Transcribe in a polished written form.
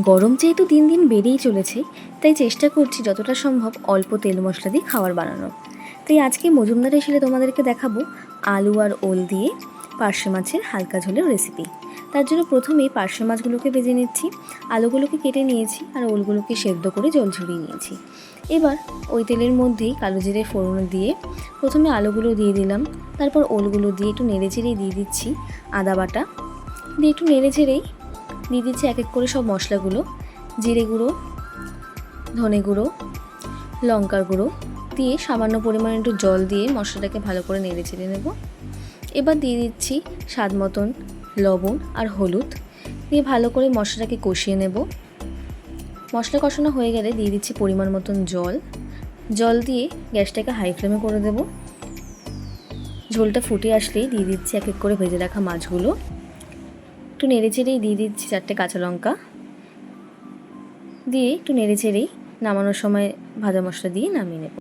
গরম যেহেতু দিন দিন বেড়েই চলেছে, তাই চেষ্টা করছি যতটা সম্ভব অল্প তেল মশলা দিয়ে খাবার বানানোর। তাই আজকে মজুমদার এসে তোমাদেরকে দেখাবো আলু আর ওল দিয়ে পার্শে মাছের হালকা ঝোলের রেসিপি। তার জন্য প্রথমেই পার্শে মাছগুলোকে ভেজে নিচ্ছি, আলুগুলোকে কেটে নিয়েছি আর ওলগুলোকে সেদ্ধ করে জল ঝরিয়ে নিয়েছি। এবার ওই তেলের মধ্যেই কালো জিরে ফোড়ন দিয়ে প্রথমে আলুগুলো দিয়ে দিলাম, তারপর ওলগুলো দিয়ে একটু নেড়ে চেড়েই দিয়ে দিচ্ছি আদা বাটা, দিয়ে একটু নেড়ে চেড়েই দিয়ে দিচ্ছি এক এক করে সব মশলাগুলো, জিরে গুঁড়ো, ধনে গুঁড়ো, লঙ্কার গুঁড়ো দিয়ে সামান্য পরিমাণে একটু জল দিয়ে মশলাটাকে ভালো করে নেড়ে চেড়ে নেব। এবার দিয়ে দিচ্ছি স্বাদ মতন লবণ আর হলুদ, দিয়ে ভালো করে মশলাটাকে কষিয়ে নেব। মশলা কষানো হয়ে গেলে দিয়ে দিচ্ছি পরিমাণ মতন জল দিয়ে গ্যাসটাকে হাই ফ্লেমে করে দেব। ঝোলটা ফুটে আসলেই দিয়ে দিচ্ছি এক এক করে ভেজে রাখা মাছগুলো, একটু নেড়ে চেড়েই দিয়ে দিচ্ছি 4টে কাঁচা লঙ্কা, দিয়ে একটু নেড়ে চেড়েই নামানোর সময় ভাজা মশলা দিয়ে নামিয়ে নেব।